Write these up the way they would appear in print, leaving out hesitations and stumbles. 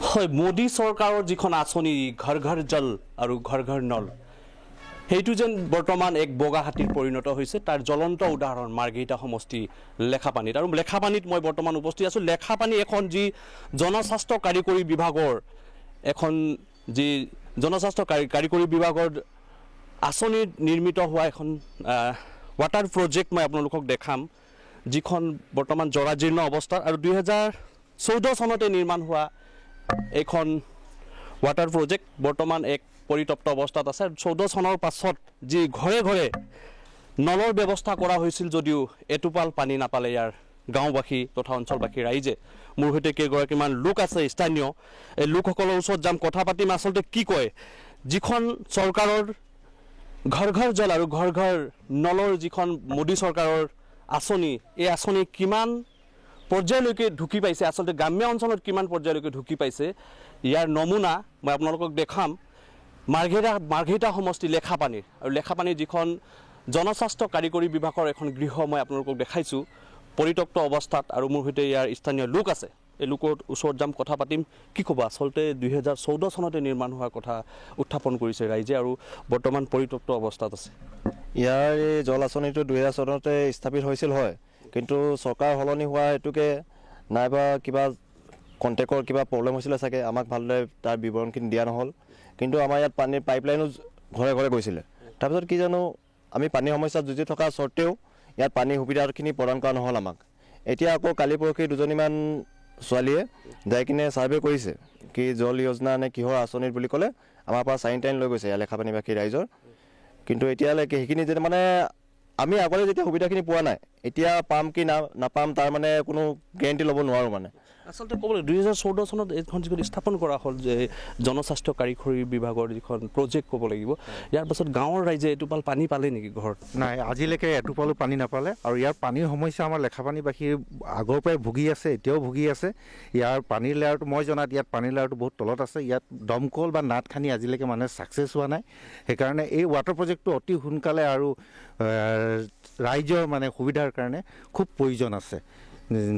হয়, মোদী চৰকাৰৰ যিখন আঁচনি ঘৰ ঘৰ জল আৰু ঘৰ ঘৰ নল সেইটো যেন বৰ্তমান এক বগা হাতীৰ পৰিণত হৈছে। তাৰ জ্বলন্ত উদাহৰণ মাৰ্ঘেৰিটা সমষ্টি লেখাপানীত। আৰু লেখাপানীত মই বৰ্তমান উপস্থিত আছোঁ। লেখাপানী এখন যি জনস্বাস্থ্য কাৰিকৰী বিভাগৰ কাৰিকৰী বিভাগৰ আঁচনি নিৰ্মিত হোৱা এখন ৱাটাৰ প্ৰজেক্ট মই আপোনালোকক দেখাম, যিখন বৰ্তমান জৰাজীৰ্ণ অৱস্থাত। আৰু 2014 চনতে নিৰ্মাণ হোৱা এইখন ৱাটাৰ প্ৰজেক্ট বৰ্তমান এক পৰিতপ্ত অৱস্থাত আছে। 14 চনৰ পাছত যি ঘৰে ঘৰে নলৰ ব্যৱস্থা কৰা হৈছিল যদিও এটোপাল পানী নাপালে ইয়াৰ গাঁওবাসী তথা অঞ্চলবাসী ৰাইজে। মোৰ সৈতে কেইগৰাকীমান লোক আছে স্থানীয়, এই লোকসকলৰ ওচৰত যাম, কথা পাতিম আচলতে কি কয় যিখন চৰকাৰৰ ঘৰ ঘৰ জল আৰু ঘৰ ঘৰ নলৰ যিখন মোদী চৰকাৰৰ আঁচনি, এই আঁচনি কিমান পৰ্যায়লৈকে ঢুকি পাইছে, আচলতে গ্ৰাম্য অঞ্চলত কিমান পৰ্যায়লৈকে ঢুকি পাইছে, ইয়াৰ নমুনা মই আপোনালোকক দেখাম মাৰ্ঘেৰিটা সমষ্টি লেখাপানীৰ। আৰু লেখাপানীৰ যিখন জনস্বাস্থ্য কাৰিকৰী বিভাগৰ এখন গৃহ মই আপোনালোকক দেখাইছোঁ পৰিত্যক্ত অৱস্থাত। আৰু মোৰ সৈতে ইয়াৰ স্থানীয় লোক আছে, এই লোকৰ ওচৰত যাম, কথা পাতিম। কি ক'ব, আচলতে 2014 চনতে নিৰ্মাণ হোৱাৰ কথা উত্থাপন কৰিছে ৰাইজে আৰু বৰ্তমান পৰিত্যক্ত অৱস্থাত আছে। ইয়াৰ এই জল আঁচনিটো 2000 চনতে স্থাপিত হৈছিল, হয়, কিন্তু চৰকাৰ সলনি হোৱা হেতুকে নাইবা কিবা কণ্টেক্টৰ কিবা প্ৰব্লেম হৈছিলে চাগে, আমাক ভালদৰে তাৰ বিৱৰণখিনি দিয়া নহ'ল। কিন্তু আমাৰ ইয়াত পানীৰ পাইপলাইনো ঘৰে ঘৰে গৈছিলে। তাৰপিছত কি জানো, আমি পানীৰ সমস্যাত যুঁজি থকা স্বত্তেও ইয়াত পানীৰ সুবিধাখিনি প্ৰদান কৰা নহ'ল আমাক। এতিয়া আকৌ কালি পৰহি দুজনীমান ছোৱালীয়ে যাই কিনে ছাৰ্ভে কৰিছে, কি জল যোজনা নে কিহৰ আঁচনিত বুলি ক'লে আমাৰ পৰা চাইন টাইন লৈ গৈছে ইয়াৰ লেখাপানীবাসী ৰাইজৰ। কিন্তু এতিয়ালৈকে সেইখিনি যে মানে আমি আগতে যেতিয়া সুবিধাখিনি পোৱা নাই, এতিয়া পাম কি নাপাম তাৰ মানে কোনো গেৰেণ্টি ল'ব নোৱাৰোঁ। মানে আচলতে ক'বলৈ 2014 চনত এইখন যিখন স্থাপন কৰা হ'ল যে জনস্বাস্থ্য কাৰিকৰী বিভাগৰ যিখন প্ৰজেক্ট ক'ব লাগিব, ইয়াৰ পাছত গাঁৱৰ ৰাইজে এটোপাল পানী পালে নেকি ঘৰত? নাই, আজিলৈকে এটোপালো পানী নাপালে। আৰু ইয়াৰ পানীৰ সমস্যা আমাৰ লেখাপানীবাসীৰ আগৰ পৰাই ভুগি আছে, এতিয়াও ভুগি আছে। ইয়াৰ পানীৰ লেয়াৰটো মই জনাত ইয়াত পানীৰ লেয়াৰটো বহুত তলত আছে। ইয়াত দমকল বা নাট খানি আজিলৈকে মানুহে ছাকচেছ হোৱা নাই। সেইকাৰণে এই ৱাটাৰ প্ৰজেক্টটো অতি সোনকালে আৰু ৰাইজৰ মানে সুবিধাৰ কাৰণে খুব প্ৰয়োজন আছে,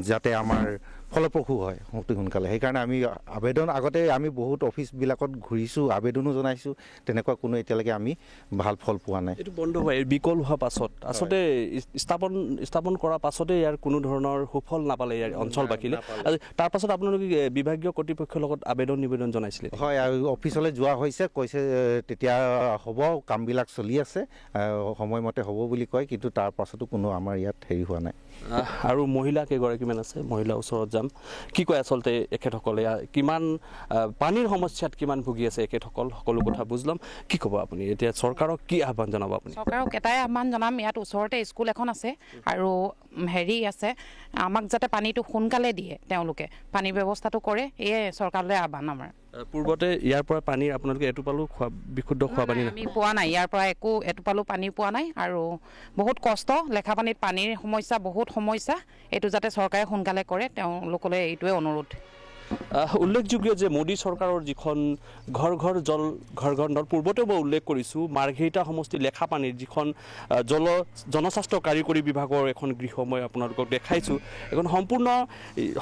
যাতে আমাৰ ফলপ্ৰসূ হয় অতি সোনকালে। সেইকাৰণে আমি আবেদন আগতে আমি বহুত অফিচবিলাকত ঘূৰিছোঁ, আবেদনো জনাইছোঁ, তেনেকুৱা কোনো এতিয়ালৈকে আমি ভাল ফল পোৱা নাই। এইটো বন্ধ হয় বিকল হোৱাৰ পাছত আচলতে স্থাপন কৰাৰ পাছতে ইয়াৰ কোনো ধৰণৰ সুফল নাপালে ইয়াৰ অঞ্চলবাসীলে। তাৰ পাছত আপোনালোকে বিভাগীয় কৰ্তৃপক্ষৰ লগত নিবেদন জনাইছিলে? হয়, আৰু অফিচলৈ যোৱা হৈছে, কৈছে তেতিয়া হ'ব, কামবিলাক চলি আছে, সময়মতে হ'ব বুলি কয়, কিন্তু তাৰ পাছতো কোনো আমাৰ ইয়াত হেৰি হোৱা নাই। আৰু মহিলা কেইগৰাকীমান আছে, মহিলাৰ ওচৰত যাম, কি কয় আচলতে এখেতসকলে কিমান পানীৰ সমস্যাত কিমান ভুগি আছে এখেতসকল, সকলো কথা বুজলাম। কি ক'ব আপুনি এতিয়া, চৰকাৰক কি আহ্বান জনাব আপুনি? চৰকাৰক এটাই আহ্বান জনাম, ইয়াত ওচৰতে স্কুল এখন আছে আৰু হেৰি আছে, আমাক যাতে পানীটো সোনকালে দিয়ে, তেওঁলোকে পানীৰ ব্যৱস্থাটো কৰে, এয়ে চৰকাৰলৈ আহ্বান আমাৰ। পূৰ্বতে ইয়াৰ পৰা পানীৰ আপোনালোকে এটোপালো বিশুদ্ধ খোৱা পানী আমি পোৱা নাই, ইয়াৰ পৰা একো এটোপালো পানী পোৱা নাই। আৰু বহুত কষ্ট, লেখাপানীত পানীৰ সমস্যা, বহুত সমস্যা, এইটো যাতে চৰকাৰে সোনকালে কৰে, তেওঁলোকলৈ এইটোৱে অনুৰোধ। উল্লেখযোগ্য যে মোদী চৰকাৰৰ যিখন ঘৰ ঘৰ জল ঘৰ ঘৰ নল, পূৰ্বতেও মই উল্লেখ কৰিছোঁ, মাৰ্ঘেৰিটা সমষ্টি লেখাপানীৰ যিখন জনস্বাস্থ্য কাৰিকৰী বিভাগৰ এখন গৃহ মই আপোনালোকক দেখাইছোঁ। এখন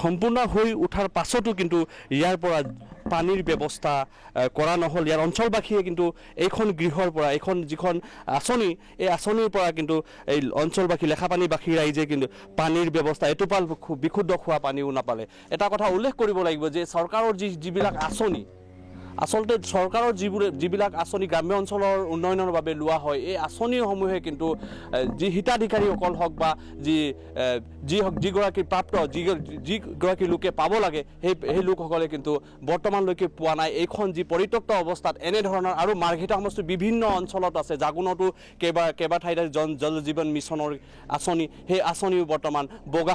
সম্পূৰ্ণ হৈ উঠাৰ পাছতো কিন্তু ইয়াৰ পৰা পানীৰ ব্যৱস্থা কৰা নহ'ল। ইয়াৰ অঞ্চলবাসীয়ে কিন্তু এইখন গৃহৰ পৰা, এইখন যিখন আঁচনি, এই আঁচনিৰ পৰা কিন্তু এই অঞ্চলবাসী লেখাপানীবাসী ৰাইজে কিন্তু পানীৰ ব্যৱস্থা, এটোপাল বিশুদ্ধ খোৱা পানীও নাপালে। এটা কথা উল্লেখ কৰিব লাগিব যে চৰকাৰৰ যিবিলাক আঁচনি, আচলতে চৰকাৰৰ যিবিলাক আঁচনি গ্ৰাম্য অঞ্চলৰ উন্নয়নৰ বাবে লোৱা হয়, এই আঁচনিসমূহে কিন্তু যি হিতাধিকাৰীসকল হওক বা যিগৰাকী প্ৰাপ্ত, যিগৰাকী লোকে পাব লাগে, সেই লোকসকলে কিন্তু বৰ্তমানলৈকে পোৱা নাই। এইখন যি পৰিত্যক্ত অৱস্থাত এনেধৰণৰ আৰু মাৰ্ঘেৰিটা সমষ্টিৰ বিভিন্ন অঞ্চলত আছে, জাগুনতো কেইবা ঠাইত জল জীৱন মিছনৰ আঁচনি, সেই আঁচনিও বৰ্তমান বগা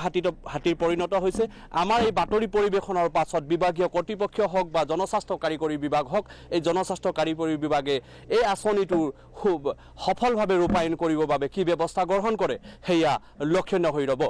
হাতীৰ পৰিণত হৈছে। আমাৰ এই বাতৰি পৰিৱেশনৰ পাছত বিভাগীয় কৰ্তৃপক্ষ হওক বা জনস্বাস্থ্য কাৰিকৰী বিভাগ হওক, এই জনস্বাস্থ্য কাৰিকৰী বিভাগে এই আঁচনিটো খুব সফলভাৱে ৰূপায়ণ কৰিবৰ বাবে কি ব্যৱস্থা গ্ৰহণ কৰে, সেয়া লক্ষণীয় হৈ ৰ'ব।